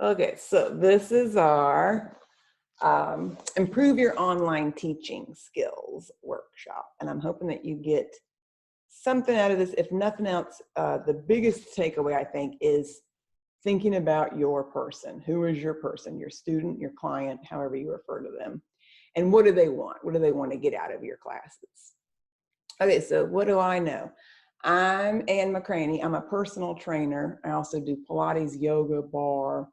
Okay, so this is our Improve Your Online Teaching Skills workshop. And I'm hoping that you get something out of this. If nothing else, the biggest takeaway, I think, is thinking about your person. Who is your person? Your student, your client, however you refer to them. And what do they want? What do they want to get out of your classes? Okay, so what do I know? I'm Ann McCraney. I'm a personal trainer. I also do Pilates, yoga, bar,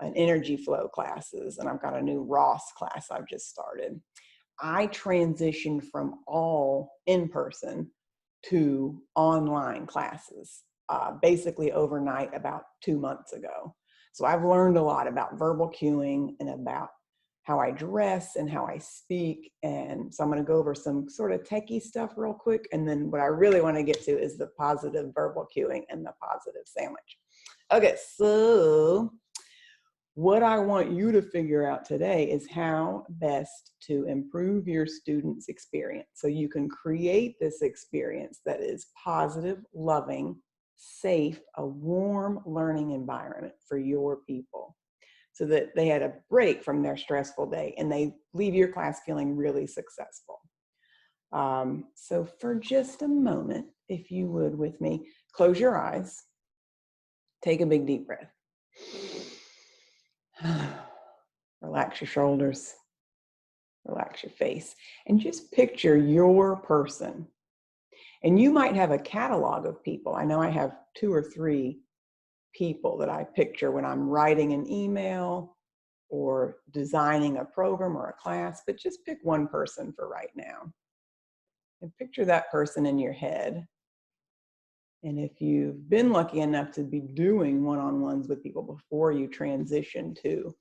and energy flow classes, and I've got a new Ross class I've just started. I transitioned from all in-person to online classes, basically overnight about 2 months ago. So I've learned a lot about verbal cueing and about how I dress and how I speak. And so I'm going to go over some sort of techie stuff real quick. And then what I really want to get to is the positive verbal cueing and the positive sandwich. Okay, so what I want you to figure out today is how best to improve your students' experience so you can create this experience that is positive, loving, safe, a warm learning environment for your people so that they had a break from their stressful day and they leave your class feeling really successful. So for just a moment, if you would with me, close your eyes, take a big deep breath. Relax your shoulders, relax your face, and just picture your person. And you might have a catalog of people. I know I have 2 or 3 people that I picture when I'm writing an email or designing a program or a class, but just pick one person for right now. And picture that person in your head. And if you've been lucky enough to be doing one-on-ones with people before you transition to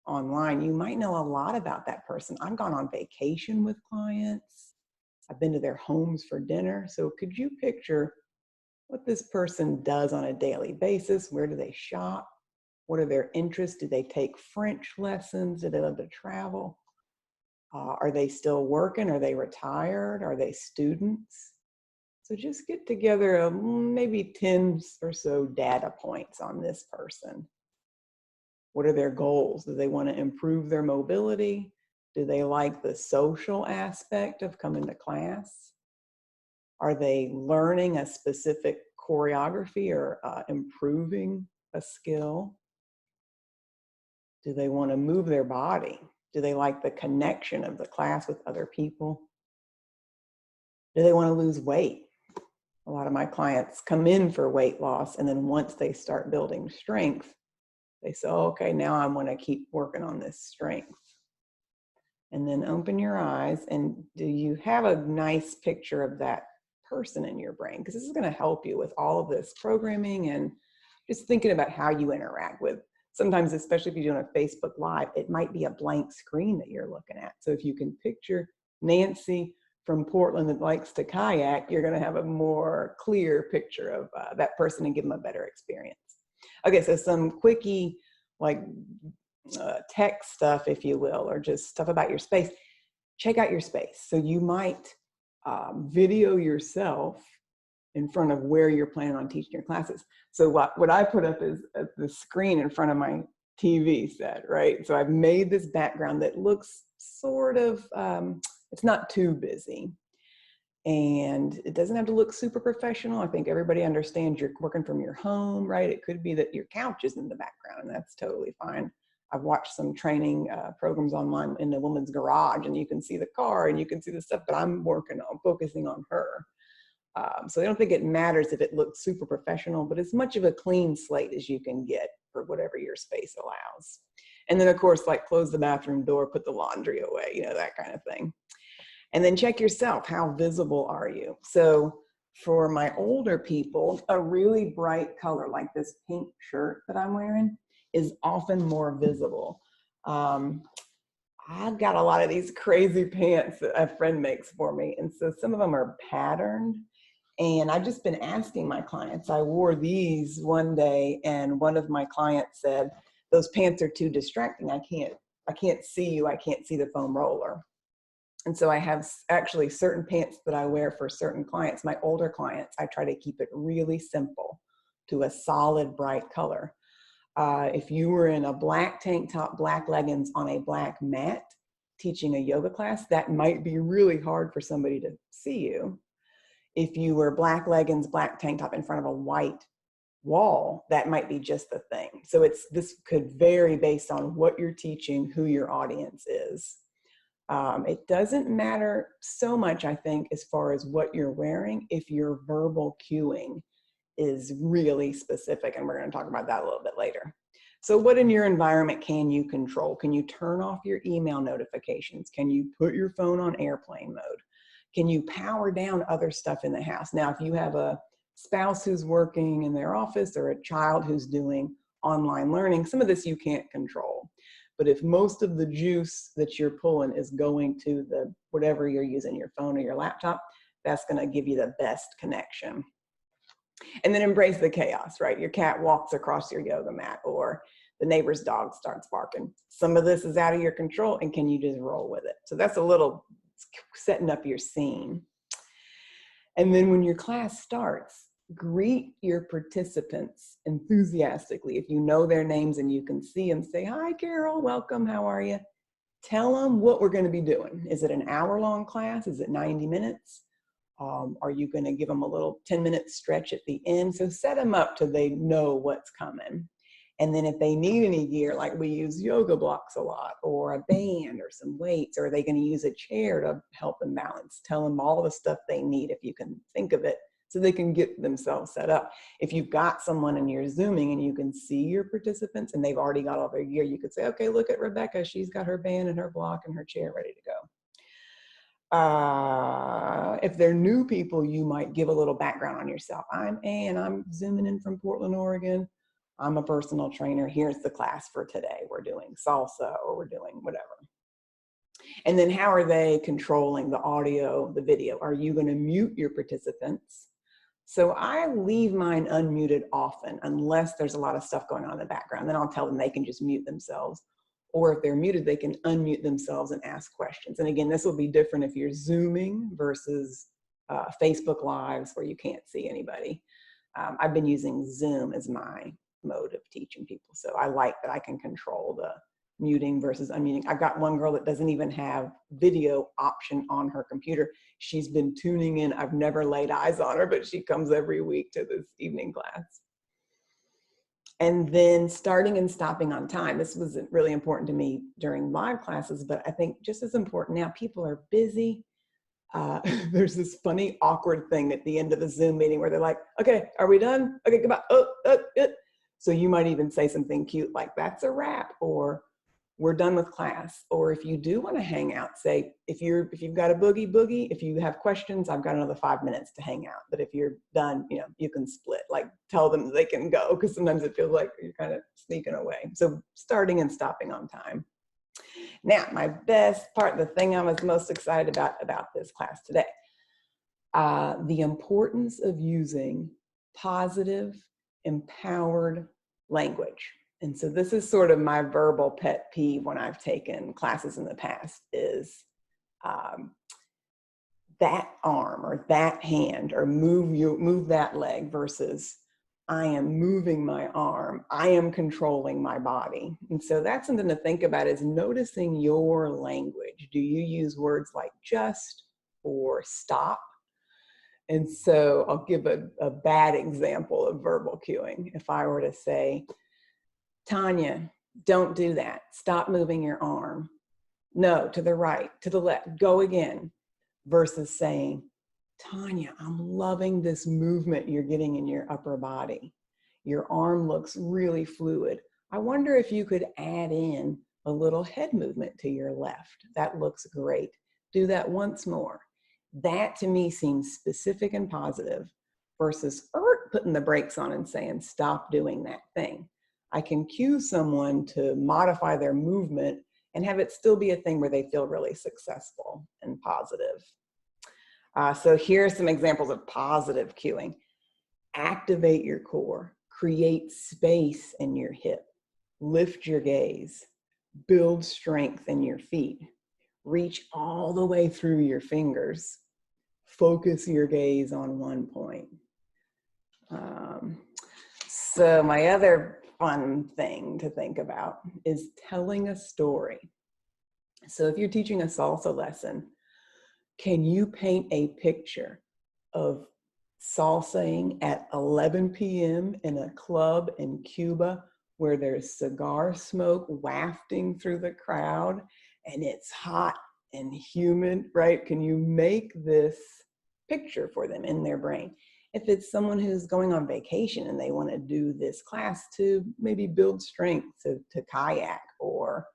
online, you might know a lot about that person. I've gone on vacation with clients. I've been to their homes for dinner. So could you picture what this person does on a daily basis? Where do they shop? What are their interests? Do they take French lessons? Do they love to travel? Are they still working? Are they retired? Are they students? So just get together maybe 10 or so data points on this person. What are their goals? Do they want to improve their mobility? Do they like the social aspect of coming to class? Are they learning a specific choreography or improving a skill? Do they want to move their body? Do they like the connection of the class with other people? Do they want to lose weight? A lot of my clients come in for weight loss, and then once they start building strength, they say, oh, okay, now I want to keep working on this strength. And then open your eyes, and do you have a nice picture of that person in your brain? Because this is going to help you with all of this programming and just thinking about how you interact with. Sometimes, especially if you're doing a Facebook Live, it might be a blank screen that you're looking at. So if you can picture Nancy from Portland that likes to kayak, you're going to have a more clear picture of that person and give them a better experience. Okay, so some quickie, like tech stuff, if you will, or just stuff about your space. Check out your space. So you might video yourself in front of where you're planning on teaching your classes. So what I put up is the screen in front of my TV set, right? So I've made this background that looks sort of, it's not too busy. And it doesn't have to look super professional. I think everybody understands you're working from your home, right? It could be that your couch is in the background, and that's totally fine. I've watched some training programs online in a woman's garage, and you can see the car and you can see the stuff that I'm working on, focusing on her. So I don't think it matters if it looks super professional, but as much of a clean slate as you can get for whatever your space allows. And then of course, like close the bathroom door, put the laundry away, you know, that kind of thing. And then check yourself, how visible are you? So for my older people, a really bright color like this pink shirt that I'm wearing is often more visible. I've got a lot of these crazy pants that a friend makes for me. And so some of them are patterned. And I've just been asking my clients. I wore these one day and one of my clients said, those pants are too distracting. I can't see you. I can't see the foam roller. And so I have actually certain pants that I wear for certain clients. My older clients, I try to keep it really simple to a solid, bright color. If you were in a black tank top, black leggings on a black mat teaching a yoga class, that might be really hard for somebody to see you. If you were black leggings, black tank top in front of a white wall, that might be just the thing. So this could vary based on what you're teaching, who your audience is. It doesn't matter so much, I think, as far as what you're wearing, if your verbal cueing is really specific, and we're going to talk about that a little bit later. So what in your environment can you control? Can you turn off your email notifications? Can you put your phone on airplane mode? Can you power down other stuff in the house? Now, if you have a spouse who's working in their office or a child who's doing online learning, some of this you can't control. But if most of the juice that you're pulling is going to the whatever you're using, your phone or your laptop, that's going to give you the best connection. And then embrace the chaos, right? Your cat walks across your yoga mat, or the neighbor's dog starts barking. Some of this is out of your control, and can you just roll with it? So that's a little setting up your scene. And then when your class starts, greet your participants enthusiastically. If you know their names and you can see them, say, "Hi, Carol, welcome, how are you?" Tell them what we're going to be doing. Is it an hour-long class? Is it 90 minutes? Are you going to give them a little 10-minute stretch at the end? So set them up till they know what's coming. And then if they need any gear, like we use yoga blocks a lot, or a band or some weights, or are they going to use a chair to help them balance? Tell them all the stuff they need if you can think of it, so they can get themselves set up. If you've got someone and you're Zooming and you can see your participants and they've already got all their gear, you could say, okay, look at Rebecca. She's got her band and her block and her chair ready to go. If they're new people, you might give a little background on yourself. I'm Ann, I'm Zooming in from Portland, Oregon. I'm a personal trainer. Here's the class for today. We're doing salsa, or we're doing whatever. And then how are they controlling the audio, the video? Are you going to mute your participants? So I leave mine unmuted often, unless there's a lot of stuff going on in the background. Then I'll tell them they can just mute themselves. Or if they're muted, they can unmute themselves and ask questions. And again, this will be different if you're Zooming versus Facebook Lives where you can't see anybody. I've been using Zoom as my mode of teaching people. So I like that I can control the muting versus unmuting. I've got one girl that doesn't even have video option on her computer. She's been tuning in. I've never laid eyes on her, but she comes every week to this evening class. And then starting and stopping on time. This was really important to me during live classes, but I think just as important now, people are busy. There's this funny, awkward thing at the end of the Zoom meeting where they're like, okay, are we done? Okay, goodbye. So you might even say something cute like, that's a wrap, or we're done with class. Or if you do want to hang out, say, if you've got a boogie, if you have questions, I've got another 5 minutes to hang out. But if you're done, you can split, like tell them they can go, because sometimes it feels like you're kind of sneaking away. So starting and stopping on time. Now, my best part, the thing I was most excited about this class today, the importance of using positive, empowered language. And so this is sort of my verbal pet peeve when I've taken classes in the past, is that arm or that hand, or move that leg, versus I am moving my arm, I am controlling my body. And so that's something to think about, is noticing your language. Do you use words like just or stop? And so I'll give a bad example of verbal cueing. If I were to say, Tanya, don't do that. Stop moving your arm. No, to the right, to the left, go again. Versus saying, Tanya, I'm loving this movement you're getting in your upper body. Your arm looks really fluid. I wonder if you could add in a little head movement to your left. That looks great. Do that once more. That to me seems specific and positive, versus putting the brakes on and saying, stop doing that thing. I can cue someone to modify their movement and have it still be a thing where they feel really successful and positive. So here are some examples of positive cueing. Activate your core, create space in your hip, lift your gaze, build strength in your feet, reach all the way through your fingers, focus your gaze on one point. So my other fun thing to think about is telling a story. So if you're teaching a salsa lesson, can you paint a picture of salsaing at 11 p.m. in a club in Cuba where there's cigar smoke wafting through the crowd and it's hot and humid, right? Can you make this picture for them in their brain? If it's someone who's going on vacation and they want to do this class to maybe build strength, to kayak or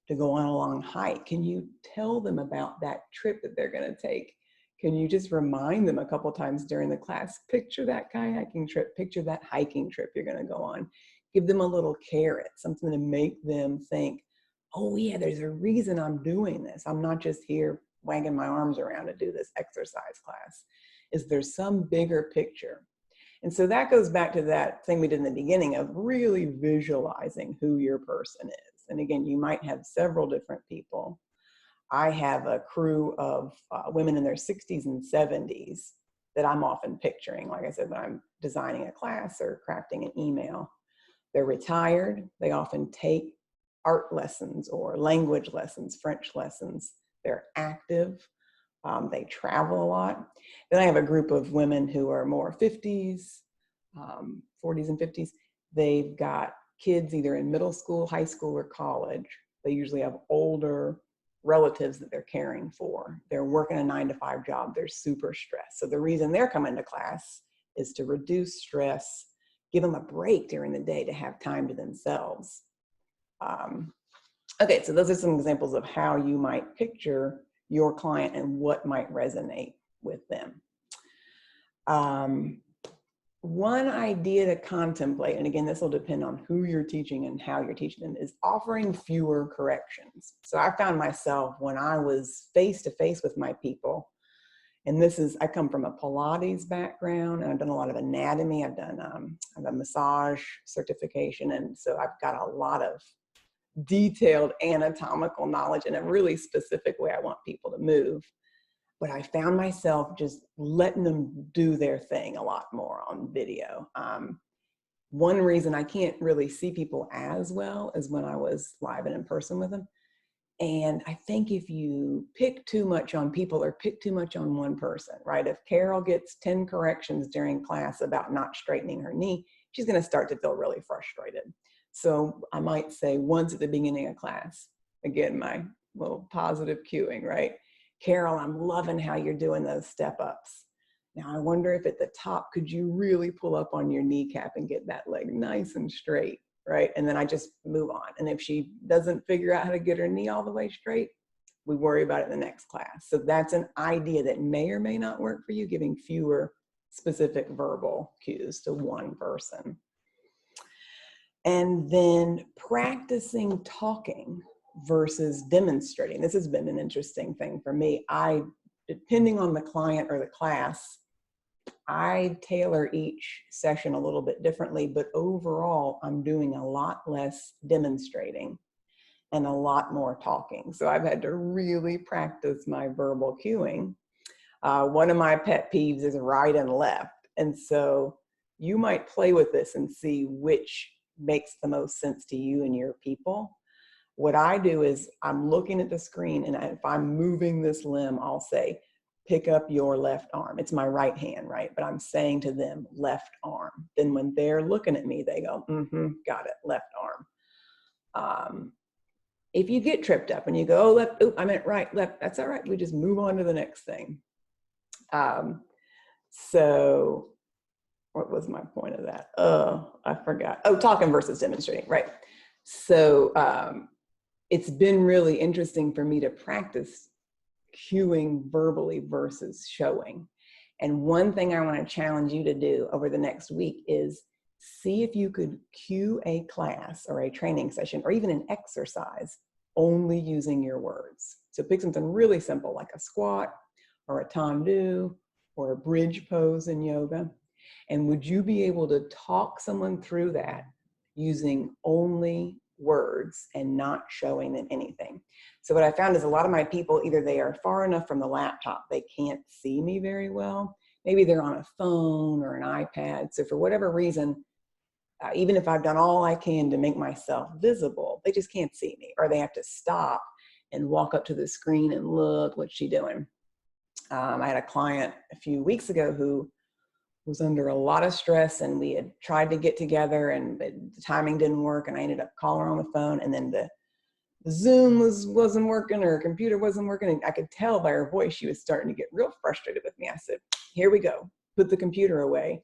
to go on a long hike, can you tell them about that trip that they're going to take? Can you just remind them a couple times during the class, picture that kayaking trip, picture that hiking trip you're going to go on. Give them a little carrot, something to make them think, oh yeah, there's a reason I'm doing this. I'm not just here wagging my arms around to do this exercise class. Is there some bigger picture? And so that goes back to that thing we did in the beginning of really visualizing who your person is. And again, you might have several different people. I have a crew of women in their 60s and 70s that I'm often picturing, like I said, when I'm designing a class or crafting an email. They're retired. They often take art lessons or language lessons, French lessons. They're active. They travel a lot. Then I have a group of women who are more 50s, 40s and 50s. They've got kids either in middle school, high school, or college. They usually have older relatives that they're caring for. They're working a 9-to-5 job. They're super stressed. So the reason they're coming to class is to reduce stress, give them a break during the day to have time to themselves. Okay, so those are some examples of how you might picture your client and what might resonate with them. One idea to contemplate, and again, this will depend on who you're teaching and how you're teaching them, is offering fewer corrections. So I found myself when I was face to face with my people, and I come from a Pilates background, and I've done a lot of anatomy. I've done a massage certification, and so I've got a lot of detailed anatomical knowledge in a really specific way I want people to move. But I found myself just letting them do their thing a lot more on video. One reason I can't really see people as well as when I was live and in person with them. And I think if you pick too much on people or pick too much on one person, right? If Carol gets 10 corrections during class about not straightening her knee, she's going to start to feel really frustrated. So I might say once at the beginning of class, again, my little positive cueing, right? Carol, I'm loving how you're doing those step ups. Now I wonder if at the top, could you really pull up on your kneecap and get that leg nice and straight, right? And then I just move on. And if she doesn't figure out how to get her knee all the way straight, we worry about it in the next class. So that's an idea that may or may not work for you, giving fewer specific verbal cues to one person. And then practicing talking versus demonstrating. This has been an interesting thing for me. Depending on the client or the class, I tailor each session a little bit differently, but overall, I'm doing a lot less demonstrating and a lot more talking. So I've had to really practice my verbal cueing. One of my pet peeves is right and left. And so you might play with this and see which makes the most sense to you and your people. What I do is I'm looking at the screen, and if I'm moving this limb, I'll say, pick up your left arm. It's my right hand, right? But I'm saying to them, left arm. Then when they're looking at me, they go, got it, left arm. If you get tripped up and you go, oh, left, I meant right, left, that's all right. We just move on to the next thing. So what was my point of that? I forgot. Oh, talking versus demonstrating, right? So it's been really interesting for me to practice cueing verbally versus showing. And one thing I want to challenge you to do over the next week is see if you could cue a class or a training session or even an exercise only using your words. So pick something really simple like a squat or a tendu or a bridge pose in yoga. And would you be able to talk someone through that using only words and not showing them anything? So what I found is a lot of my people, either they are far enough from the laptop, they can't see me very well. Maybe they're on a phone or an iPad. So for whatever reason, even if I've done all I can to make myself visible, they just can't see me, or they have to stop and walk up to the screen and look, what's she doing? I had a client a few weeks ago who was under a lot of stress, and we had tried to get together, and the timing didn't work, and I ended up calling her on the phone, and then the Zoom wasn't working, or her computer wasn't working, and I could tell by her voice she was starting to get real frustrated with me. I said, here we go, put the computer away.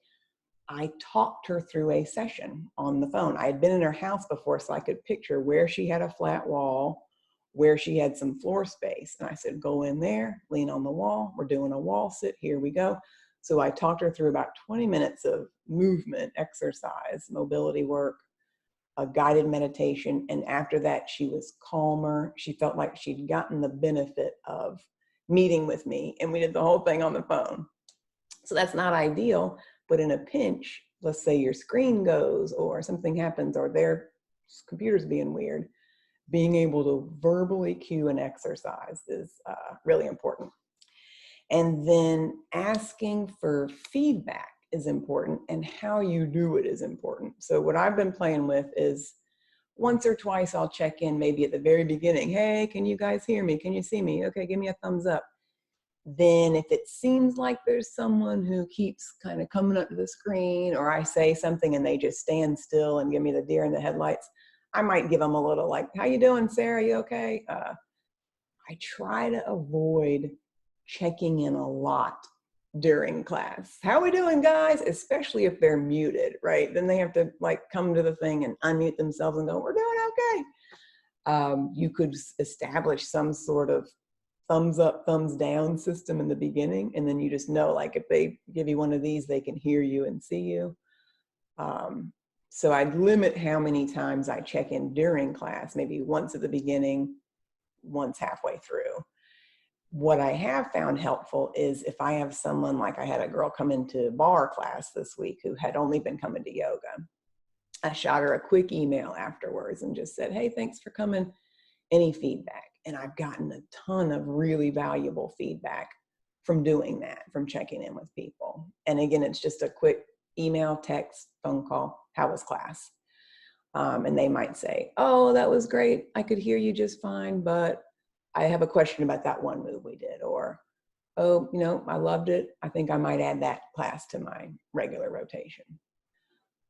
I talked her through a session on the phone. I had been in her house before, so I could picture where she had a flat wall, where she had some floor space. And I said, go in there, lean on the wall. We're doing a wall sit. Here we go. So I talked her through about 20 minutes of movement, exercise, mobility work, a guided meditation. And after that, she was calmer. She felt like she'd gotten the benefit of meeting with me. And we did the whole thing on the phone. So that's not ideal, but in a pinch, let's say your screen goes or something happens or their computer's being weird, being able to verbally cue an exercise is really important. And then asking for feedback is important, and how you do it is important. So what I've been playing with is once or twice I'll check in, maybe at the very beginning. Hey, can you guys hear me? Can you see me? Okay, give me a thumbs up. Then if it seems like there's someone who keeps kind of coming up to the screen, or I say something and they just stand still and give me the deer in the headlights, I might give them a little like, how you doing, Sarah? You okay? I try to avoid checking in a lot during class. How we doing, guys? Especially if they're muted, right? Then they have to like come to the thing and unmute themselves and go, we're doing okay. You could establish some sort of thumbs up, thumbs down system in the beginning. And then you just know, like, if they give you one of these, they can hear you and see you. So I'd limit how many times I check in during class, maybe once at the beginning, once halfway through. What I have found helpful is if I have someone, like I had a girl come into bar class this week who had only been coming to yoga. I shot her a quick email afterwards and just said, hey, thanks for coming. Any feedback? And I've gotten a ton of really valuable feedback from doing that, from checking in with people. And again, it's just a quick email, text, phone call. How was class? And they might say, oh, that was great. I could hear you just fine, but I have a question about that one move we did. Or, oh, you know, I loved it. I think I might add that class to my regular rotation.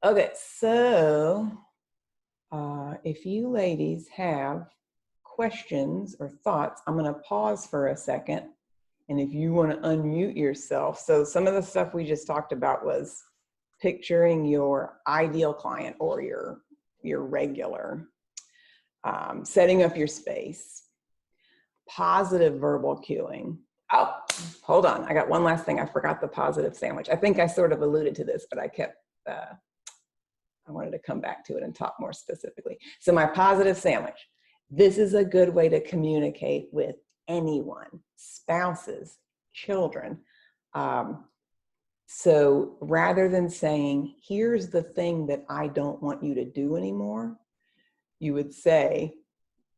Okay, so if you ladies have questions or thoughts, I'm going to pause for a second. And if you want to unmute yourself. So some of the stuff we just talked about was picturing your ideal client or your regular, setting up your space, positive verbal cueing. Oh, hold on. I got one last thing. I forgot the positive sandwich. I think I sort of alluded to this, but I kept, I wanted to come back to it and talk more specifically. So my positive sandwich. This is a good way to communicate with anyone, spouses, children. So rather than saying, here's the thing that I don't want you to do anymore, you would say,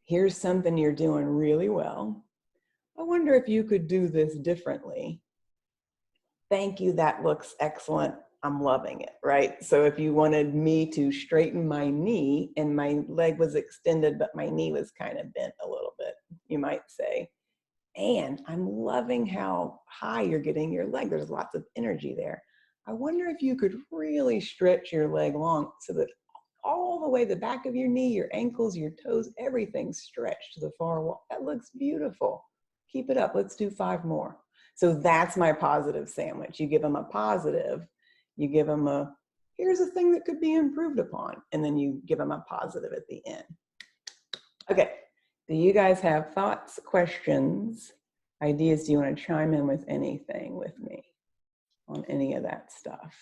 here's something you're doing really well. I wonder if you could do this differently. Thank you, that looks excellent. I'm loving it, right? So if you wanted me to straighten my knee and my leg was extended, but my knee was kind of bent a little bit, you might say, and I'm loving how high you're getting your leg. There's lots of energy there. I wonder if you could really stretch your leg long so that all the way the back of your knee, your ankles, your toes, everything's stretched to the far wall. That looks beautiful. Keep it up. Let's do 5 more. So that's my positive sandwich. You give them a positive. You give them a, here's a thing that could be improved upon. And then you give them a positive at the end. Okay. Do you guys have thoughts, questions, ideas? Do you want to chime in with anything with me on any of that stuff?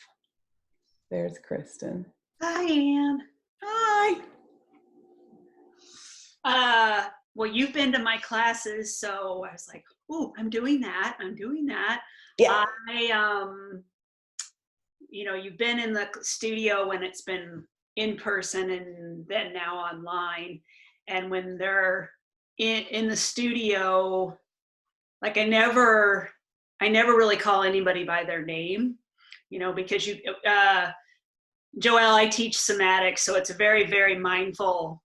There's Kristen. Hi, Ann. Hi. Well, you've been to my classes, so I was like, oh, I'm doing that. Yeah. You know, you've been in the studio when it's been in person and then now online. And when they're in the studio, like I never really call anybody by their name, you know, because Joelle, I teach somatics, so it's a very, very mindful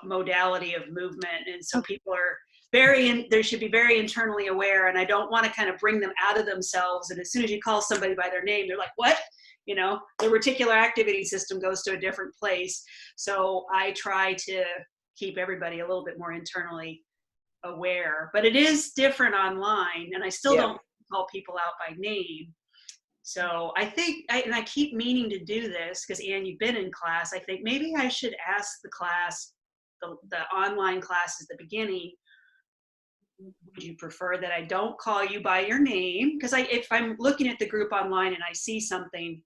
modality of movement. And so people are they should be very internally aware. And I don't want to kind of bring them out of themselves. And as soon as you call somebody by their name, they're like, what? You know, the reticular activity system goes to a different place. So I try to keep everybody a little bit more internally aware, but it is different online. And I still don't call people out by name. So I think, and I keep meaning to do this because Anne, you've been in class. I think maybe I should ask the class, the online class at the beginning, would you prefer that I don't call you by your name? Because if I'm looking at the group online and I see something,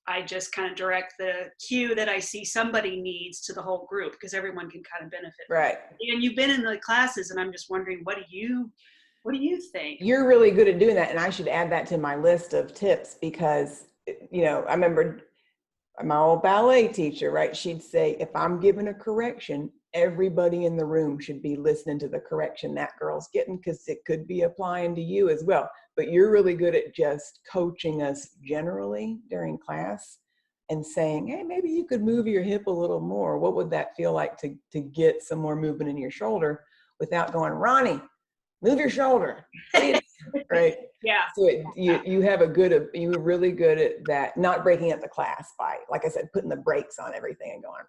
I just kind of direct the cue that I see somebody needs to the whole group because everyone can kind of benefit. Right. And you've been in the classes, and I'm just wondering, what do you think? You're really good at doing that, and I should add that to my list of tips because, you know, I remember my old ballet teacher, right? She'd say, if I'm giving a correction, everybody in the room should be listening to the correction that girl's getting because it could be applying to you as well. But you're really good at just coaching us generally during class and saying, hey, maybe you could move your hip a little more. What would that feel like to get some more movement in your shoulder without going, Ronnie, move your shoulder, right? Yeah. So you're really good at that, not breaking up the class by, like I said, putting the brakes on everything and going,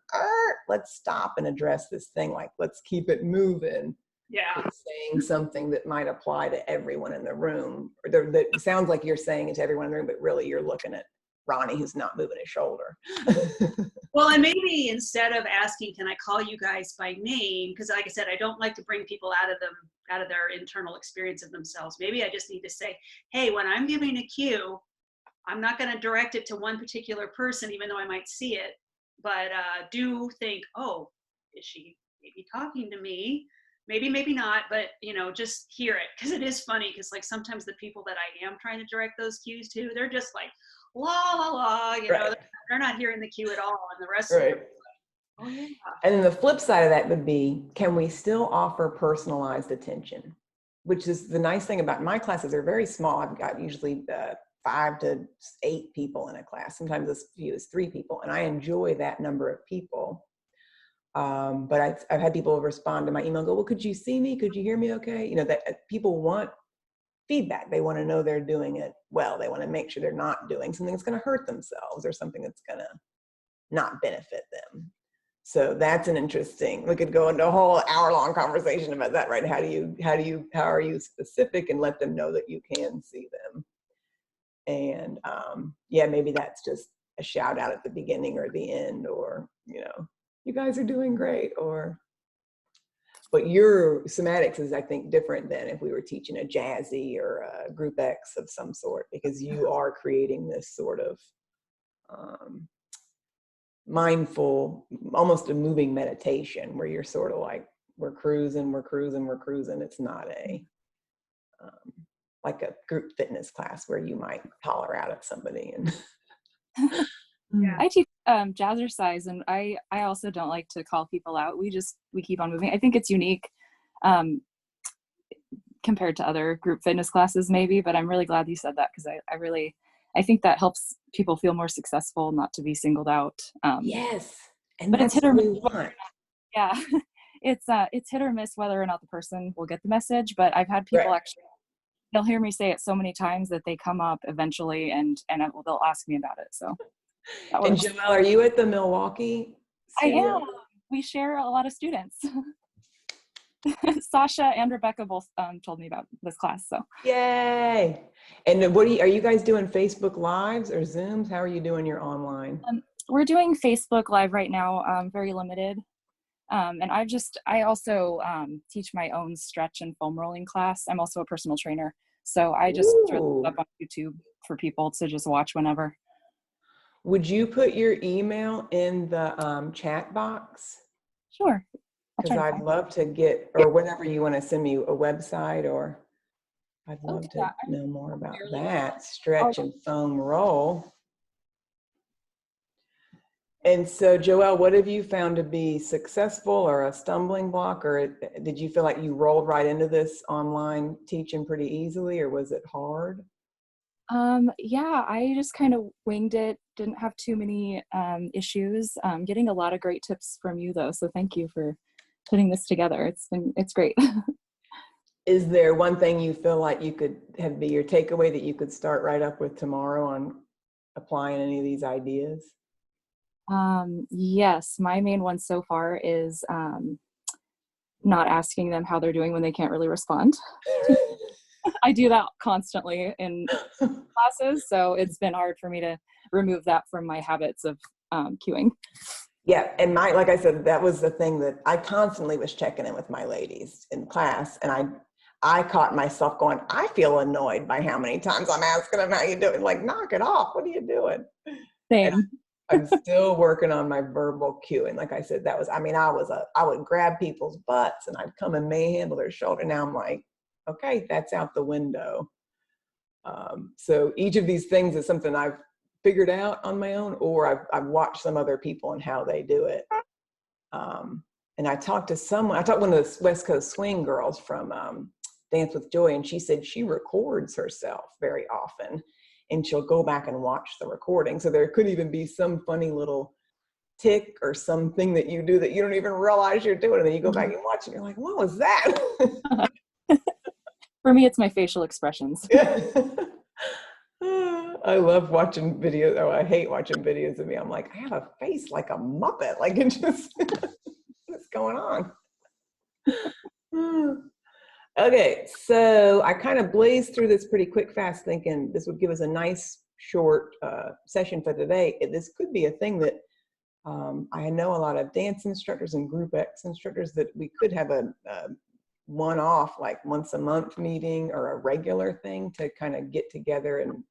let's stop and address this thing. Like, let's keep it moving. Yeah. It's saying something that might apply to everyone in the room, or that sounds like you're saying it to everyone in the room, but really you're looking at Ronnie who's not moving his shoulder. Well, and maybe instead of asking, can I call you guys by name? Because like I said, I don't like to bring people out of their internal experience of themselves. Maybe I just need to say, hey, when I'm giving a cue, I'm not going to direct it to one particular person, even though I might see it, but do think, oh, is she maybe talking to me? Maybe not, but you know, just hear it. Because it is funny, because like sometimes the people that I am trying to direct those cues to, they're just like, la, la, la, you know, they're not hearing the cue at all. And the rest of them, oh yeah. And then the flip side of that would be, can we still offer personalized attention? Which is the nice thing about my classes. They're very small. I've got usually 5 to 8 people in a class, sometimes as few as 3 people. And I enjoy that number of people. But I've had people respond to my email, go, well, could you see me? Could you hear me okay? You know, that people want feedback. They want to know they're doing it well. They want to make sure they're not doing something that's going to hurt themselves or something that's going to not benefit them. So that's an interesting, we could go into a whole hour-long conversation about that, right? How are you specific and let them know that you can see them? And yeah, maybe that's just a shout out at the beginning or the end, or, you know, you guys are doing great, but your somatics is, I think, different than if we were teaching a jazzy or a group X of some sort, because you are creating this sort of mindful, almost a moving meditation where you're sort of like, we're cruising. It's not a like a group fitness class where you might holler out at somebody. And yeah. I teach Jazzercise, and I also don't like to call people out. We keep on moving. I think it's unique compared to other group fitness classes maybe, but I'm really glad you said that, because I think that helps people feel more successful, not to be singled out. Yes. And but that's it's hit or what we miss. want. Yeah. It's hit or miss whether or not the person will get the message, but I've had people actually, they'll hear me say it so many times that they come up eventually and they'll ask me about it. So. And Joelle, are you at the Milwaukee studio? I am. We share a lot of students. Sasha and Rebecca both told me about this class. So Yay! And are you guys doing Facebook Lives or Zooms? How are you doing your online? We're doing Facebook Live right now, very limited. And I also teach my own stretch and foam rolling class. I'm also a personal trainer, so I just throw it up on YouTube for people to just watch whenever. Would you put your email in the chat box? Sure. Because I'd love to get, or whenever you want to send me a website, or I'd love to know more about that. Stretch and foam roll. And so, Joelle, what have you found to be successful or a stumbling block, or did you feel like you rolled right into this online teaching pretty easily, or was it hard? Yeah, I just kind of winged it didn't have too many issues. Getting a lot of great tips from you though. So thank you for putting this together. It's great. Is there one thing you feel like you could have be your takeaway that you could start right up with tomorrow on applying any of these ideas? Yes, my main one so far is not asking them how they're doing when they can't really respond. I do that constantly in classes, so it's been hard for me to remove that from my habits of cueing. Yeah, and like I said, that was the thing that I constantly was checking in with my ladies in class, and I caught myself going, I feel annoyed by how many times I'm asking them how you doing. Like, knock it off. What are you doing? Same. And I'm still working on my verbal cueing. Like I said, I would grab people's butts and I'd come and manhandle their shoulder. Now I'm like, okay, that's out the window. So each of these things is something I've figured out on my own, or I've watched some other people and how they do it. And I talked to one of the West Coast swing girls from Dance with Joy, and she said she records herself very often and she'll go back and watch the recording. So there could even be some funny little tick or something that you do that you don't even realize you're doing. And then you go back and watch and you're like, what was that? For me, it's my facial expressions. I love watching videos. Oh, I hate watching videos of me. I'm like, I have a face like a Muppet. Like, it just, what's going on? Okay, so I kind of blazed through this pretty quick, fast, thinking this would give us a nice short session for today. This could be a thing that I know a lot of dance instructors and group X instructors that we could have a one-off, like once a month meeting or a regular thing to kind of get together and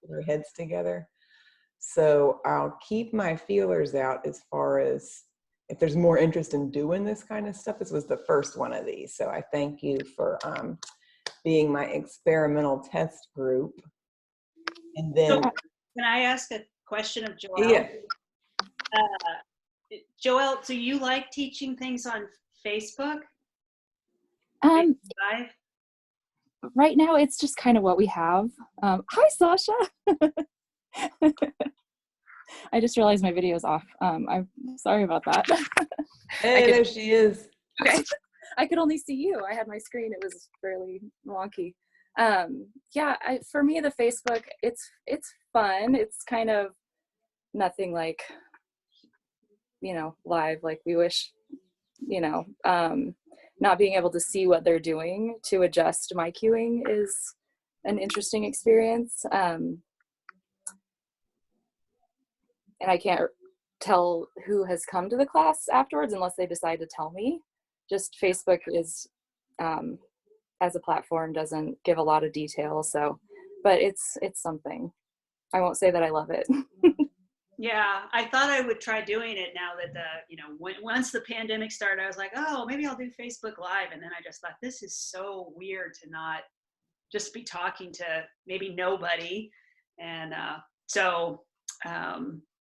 put our heads together. So I'll keep my feelers out as far as if there's more interest in doing this kind of stuff. This was the first one of these. So I thank you for being my experimental test group. And then, Can I ask a question of Joelle? yeah. Joelle, do you like teaching things on Facebook? Live? Right now, it's just kind of what we have. Hi, Sasha. I just realized my video is off. I'm sorry about that. Hey, there she is. Okay. I could only see you. I had my screen. It was fairly wonky. Yeah, for me, the Facebook, it's fun. It's kind of nothing like, live like we wish, not being able to see what they're doing to adjust my cueing is an interesting experience. And I can't tell who has come to the class afterwards unless they decide to tell me. Just Facebook is, as a platform, doesn't give a lot of detail. So, but it's something. I won't say that I love it. Yeah, I thought I would try doing it now that once the pandemic started, I was like, oh, maybe I'll do Facebook Live. And then I just thought, this is so weird to not just be talking to maybe nobody. And so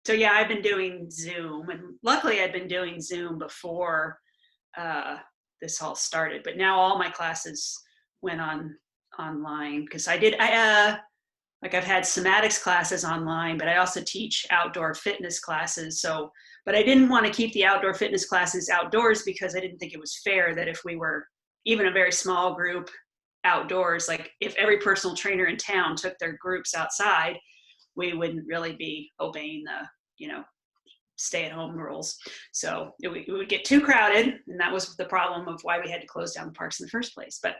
yeah, I've been doing Zoom, and luckily I'd been doing Zoom before this all started, but now all my classes went online because I've had somatics classes online, but I also teach outdoor fitness classes. So, but I didn't want to keep the outdoor fitness classes outdoors because I didn't think it was fair that if we were even a very small group outdoors, like if every personal trainer in town took their groups outside, we wouldn't really be obeying the, stay-at-home rules. So it would get too crowded, and that was the problem of why we had to close down the parks in the first place. But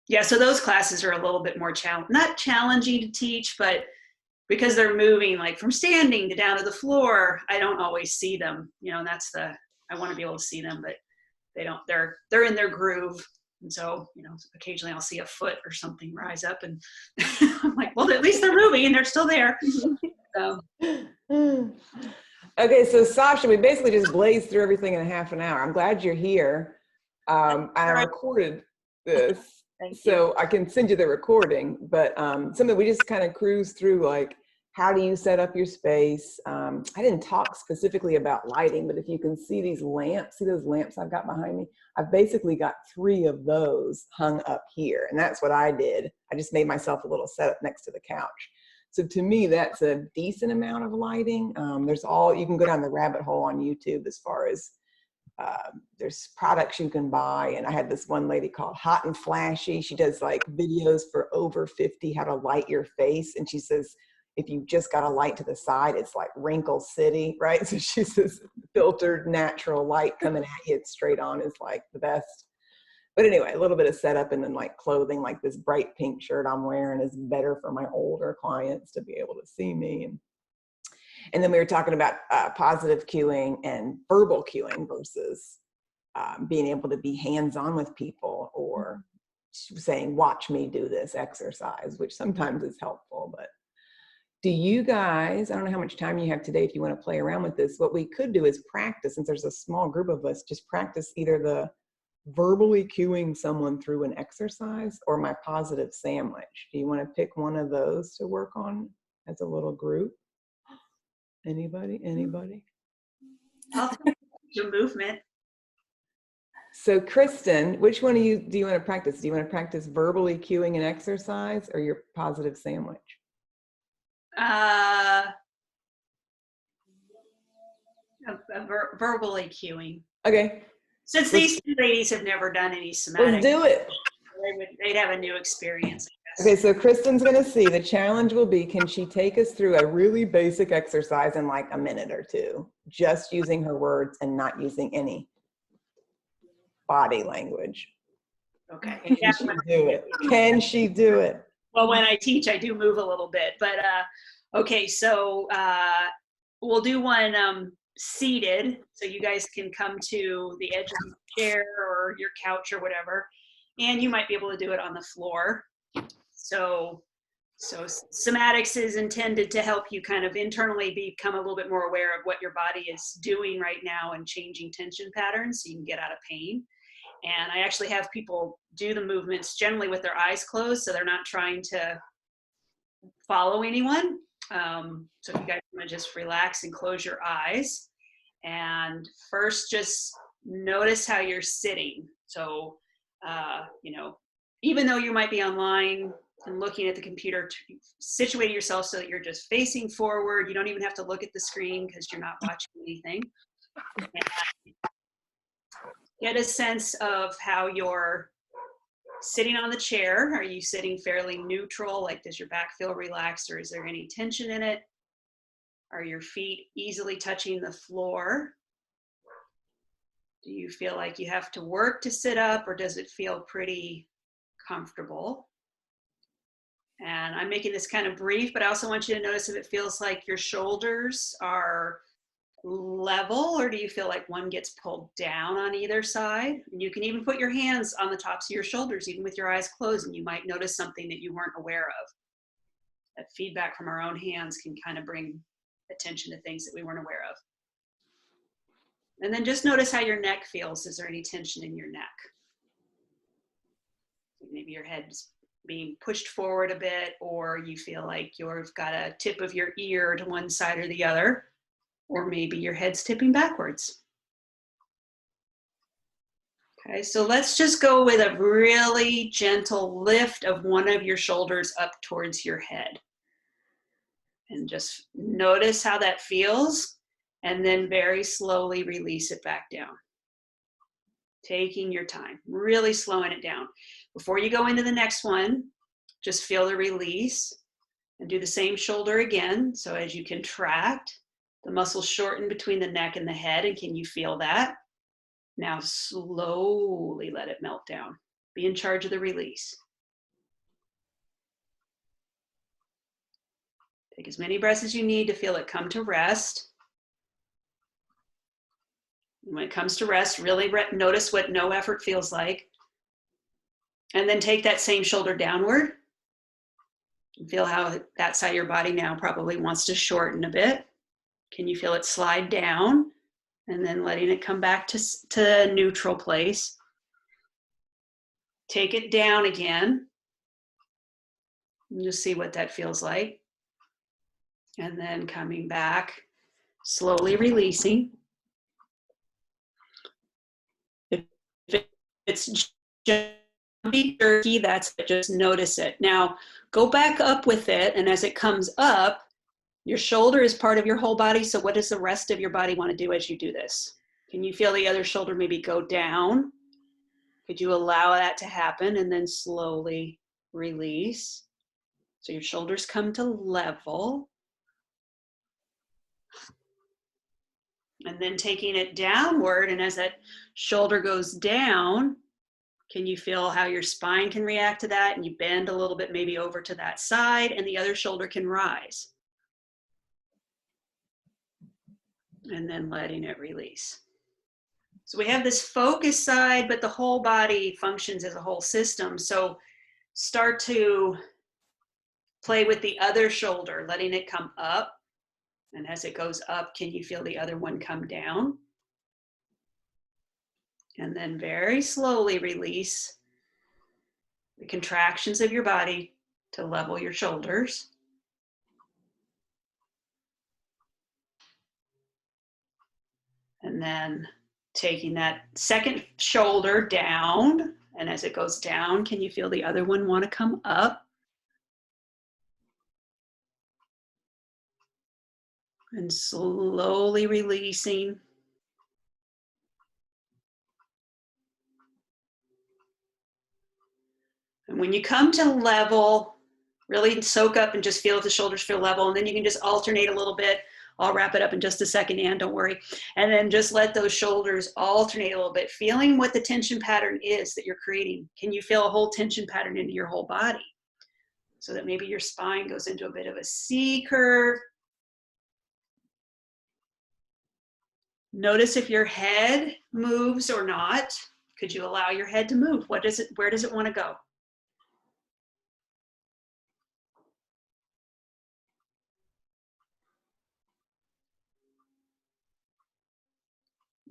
yeah, so those classes are a little bit more not challenging to teach, but because they're moving like from standing to down to the floor, I don't always see them. And I want to be able to see them, but they don't. They're in their groove. And so, occasionally I'll see a foot or something rise up, and I'm like, well, at least they're moving and they're still there. So. Okay, so Sasha, we basically just blazed through everything in half an hour. I'm glad you're here. I recorded this, so I can send you the recording, but something we just kind of cruised through, like, how do you set up your space? I didn't talk specifically about lighting, but if you can see these lamps, see those lamps I've got behind me? I've basically got 3 of those hung up here, and that's what I did. I just made myself a little setup next to the couch. So to me, that's a decent amount of lighting. You can go down the rabbit hole on YouTube as far as there's products you can buy. And I had this one lady called Hot and Flashy. She does like videos for over 50, how to light your face. And she says, if you just got a light to the side, it's like Wrinkle City, right? So she says filtered natural light coming at you, it's straight on, is like the best. But anyway, a little bit of setup, and then like clothing, like this bright pink shirt I'm wearing is better for my older clients to be able to see me. And then we were talking about positive cueing and verbal cueing versus being able to be hands-on with people, or saying, watch me do this exercise, which sometimes is helpful. But do you guys, I don't know how much time you have today if you want to play around with this. What we could do is practice, since there's a small group of us, just practice either the verbally cueing someone through an exercise or my positive sandwich. Do you want to pick one of those to work on as a little group? Anybody? I'll take your movement. So Kristen, which one do you want to practice? Do you want to practice verbally cueing an exercise or your positive sandwich? Verbally cueing. Okay. Since these two ladies have never done any somatic, Let's do it. They'd have a new experience. Okay, so Kristen's going to see, the challenge will be, can she take us through a really basic exercise in like a minute or two, just using her words and not using any body language? Okay. Can she do it? Can she do it? Well, when I teach, I do move a little bit, but okay, so we'll do one seated, so you guys can come to the edge of your chair or your couch or whatever, and you might be able to do it on the floor. So somatics is intended to help you kind of internally become a little bit more aware of what your body is doing right now and changing tension patterns so you can get out of pain. And I actually have people do the movements generally with their eyes closed, so they're not trying to follow anyone. So if you guys want to just relax and close your eyes, and first just notice how you're sitting. So, even though you might be online and looking at the computer, situate yourself so that you're just facing forward. You don't even have to look at the screen because you're not watching anything. And get a sense of how you're sitting on the chair. Are you sitting fairly neutral? Like, does your back feel relaxed, or is there any tension in it? Are your feet easily touching the floor? Do you feel like you have to work to sit up, or does it feel pretty comfortable? And I'm making this kind of brief, but I also want you to notice if it feels like your shoulders are level, or do you feel like one gets pulled down on either side? And you can even put your hands on the tops of your shoulders, even with your eyes closed, and you might notice something that you weren't aware of. That feedback from our own hands can kind of bring attention to things that we weren't aware of. And then just notice how your neck feels. Is there any tension in your neck? Maybe your head's being pushed forward a bit, or you feel like you've got a tip of your ear to one side or the other, or maybe your head's tipping backwards. Okay, so let's just go with a really gentle lift of one of your shoulders up towards your head. And just notice how that feels, and then very slowly release it back down. Taking your time, really slowing it down. Before you go into the next one, just feel the release and do the same shoulder again. So as you contract, the muscles shorten between the neck and the head, and can you feel that? Now slowly let it melt down. Be in charge of the release. Take as many breaths as you need to feel it come to rest. And when it comes to rest, really notice what no effort feels like. And then take that same shoulder downward. And feel how that side of your body now probably wants to shorten a bit. Can you feel it slide down? And then letting it come back to neutral place. Take it down again. And just see what that feels like. And then coming back, slowly releasing. If it's jumping be jerky, that's it, just notice it. Now, go back up with it, and as it comes up, your shoulder is part of your whole body, so what does the rest of your body want to do as you do this? Can you feel the other shoulder maybe go down? Could you allow that to happen and then slowly release? So your shoulders come to level. And then taking it downward, and as that shoulder goes down, can you feel how your spine can react to that? And you bend a little bit maybe over to that side, and the other shoulder can rise. And then letting it release. So we have this focus side, but the whole body functions as a whole system. So start to play with the other shoulder, letting it come up. And as it goes up, can you feel the other one come down? And then very slowly release the contractions of your body to level your shoulders. And then taking that second shoulder down, and as it goes down, can you feel the other one want to come up? And slowly releasing. And when you come to level, really soak up and just feel if the shoulders feel level, and then you can just alternate a little bit. I'll wrap it up in just a second, Ann, don't worry. And then just let those shoulders alternate a little bit, feeling what the tension pattern is that you're creating. Can you feel a whole tension pattern into your whole body? So that maybe your spine goes into a bit of a C curve. Notice if your head moves or not. Could you allow your head to move? Where does it want to go?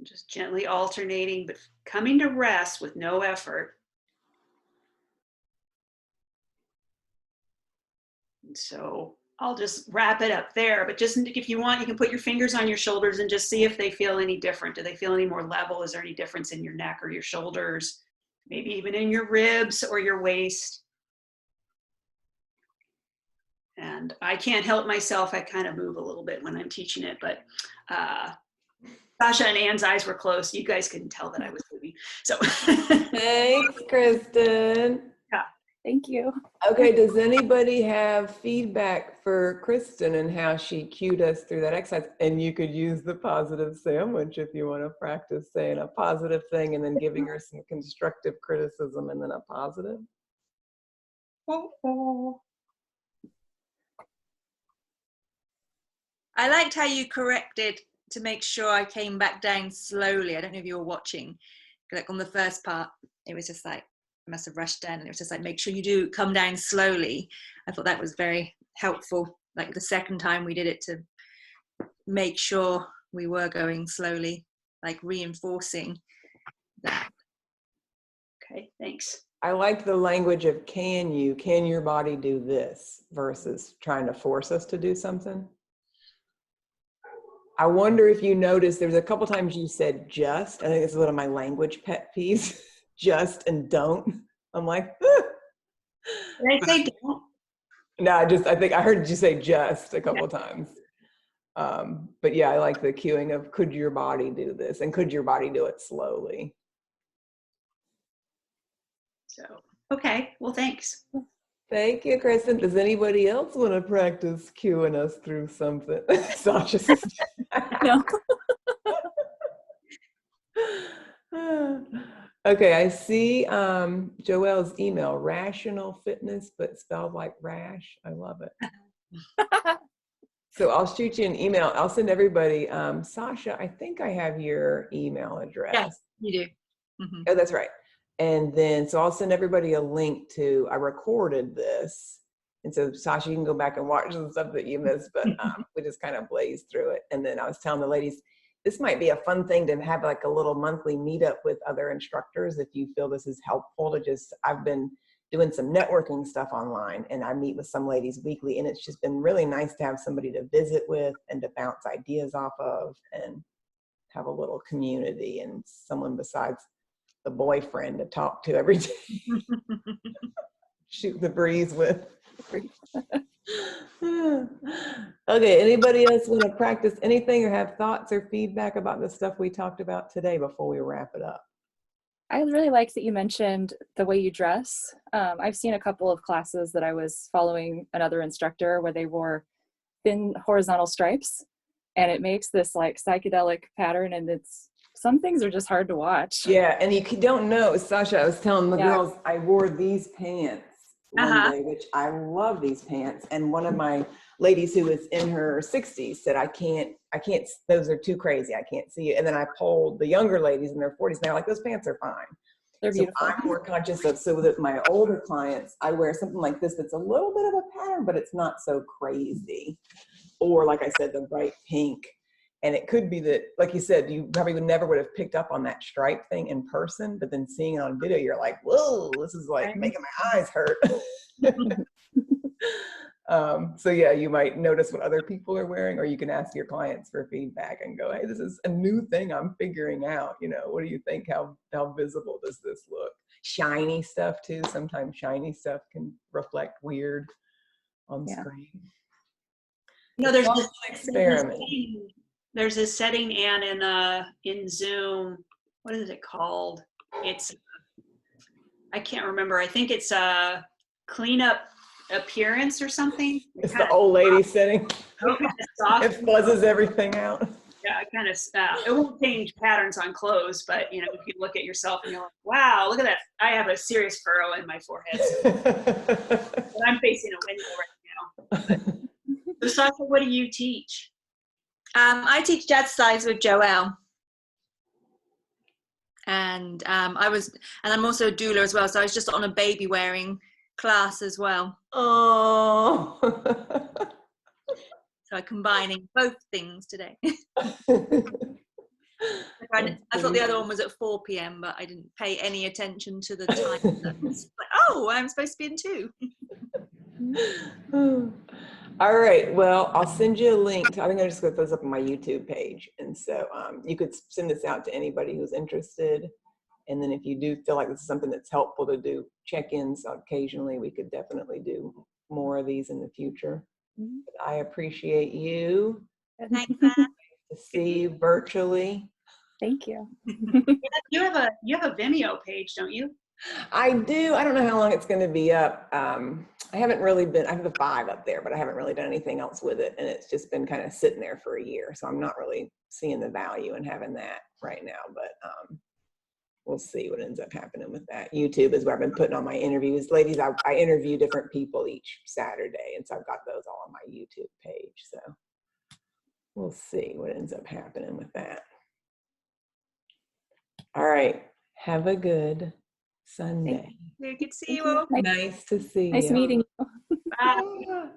Just gently alternating, but coming to rest with no effort. And so I'll just wrap it up there, but just if you want, you can put your fingers on your shoulders and just see if they feel any different. Do they feel any more level? Is there any difference in your neck or your shoulders? Maybe even in your ribs or your waist. And I can't help myself. I kind of move a little bit when I'm teaching it, but Sasha and Ann's eyes were closed. You guys couldn't tell that I was moving. So Thanks, Kristen. Yeah. Thank you. Okay, does anybody have feedback for Kristen and how she cued us through that exercise? And you could use the positive sandwich if you want to practice saying a positive thing and then giving her some constructive criticism and then a positive. I liked how you corrected to make sure I came back down slowly. I don't know if you were watching, like on the first part, it was just like, I must have rushed down and it was just like, make sure you do come down slowly. I thought that was very helpful. Like the second time we did it, to make sure we were going slowly, like reinforcing that. Okay, thanks. I like the language of can your body do this versus trying to force us to do something. I wonder if you noticed there's a couple times you said just. I think this is one of my language pet peeves. Just and don't. I'm like, ah. Did I say don't? No, I think I heard you say just a couple times. But yeah, I like the cueing of could your body do this and could your body do it slowly? So, okay, well, thanks. Thank you, Kristen. Does anybody else want to practice cueing us through something? Sasha says No. Okay, I see Joelle's email, rational fitness, but spelled like rash. I love it. So I'll shoot you an email. I'll send everybody. Sasha, I think I have your email address. Yes, you do. Mm-hmm. Oh, that's right. And then, so I'll send everybody a link to, I recorded this. And so Sasha, you can go back and watch some stuff that you missed, but we just kind of blazed through it. And then I was telling the ladies, this might be a fun thing to have like a little monthly meetup with other instructors. If you feel this is helpful to just, I've been doing some networking stuff online and I meet with some ladies weekly, and it's just been really nice to have somebody to visit with and to bounce ideas off of and have a little community and someone besides the boyfriend to talk to every day, shoot the breeze with. Okay, anybody else want to practice anything or have thoughts or feedback about the stuff we talked about today before we wrap it up? I really like that you mentioned the way you dress. I've seen a couple of classes that I was following another instructor where they wore thin horizontal stripes, and it makes this like psychedelic pattern, and some things are just hard to watch. Yeah, and you don't know, Sasha, I was telling the girls, I wore these pants one day, which I love these pants. And one of my ladies who was in her 60s said, I can't, those are too crazy. I can't see it. And then I polled the younger ladies in their 40s, and they're like, those pants are fine. They're beautiful. So I'm more conscious of, so that my older clients, I wear something like this that's a little bit of a pattern, but it's not so crazy. Or like I said, the bright pink. And it could be that, like you said, you probably never would have picked up on that stripe thing in person, but then seeing it on video, you're like, whoa, this is like making my eyes hurt. So yeah, you might notice what other people are wearing, or you can ask your clients for feedback and go, hey, this is a new thing I'm figuring out. You know, what do you think? How visible does this look? Shiny stuff too. Sometimes shiny stuff can reflect weird on screen. No, there's an experiment. There's a setting, Anne, in Zoom. What is it called? It's, I can't remember. I think it's a cleanup appearance or something. It's the old lady setting. It fuzzes everything out. Yeah, it kind of, it won't change patterns on clothes, but you know, if you look at yourself and you're like, wow, look at that. I have a serious furrow in my forehead. So. But I'm facing a window right now. So Sasha, what do you teach? I teach Jazzercise with Joelle, and I'm also a doula as well. So I was just on a baby wearing class as well. Oh, so I'm combining both things today. I thought the other one was at 4 p.m, but I didn't pay any attention to the time. Like, oh, I'm supposed to be in 2. All right, well, I'll send you a link. I think I just got those up on my YouTube page. And so you could send this out to anybody who's interested. And then if you do feel like this is something that's helpful to do check-ins occasionally, we could definitely do more of these in the future. But I appreciate you. Thanks, to see you virtually. Thank you. You have a Vimeo page, don't you? I do. I don't know how long it's going to be up. I haven't really been, I have the 5 up there, but I haven't really done anything else with it. And it's just been kind of sitting there for a year. So I'm not really seeing the value in having that right now, but we'll see what ends up happening with that. YouTube is where I've been putting on my interviews. Ladies, I interview different people each Saturday. And so I've got those all on my YouTube page. So we'll see what ends up happening with that. All right. Have a good Sunday. Good to see you all. Nice to see you. Nice meeting you. Bye.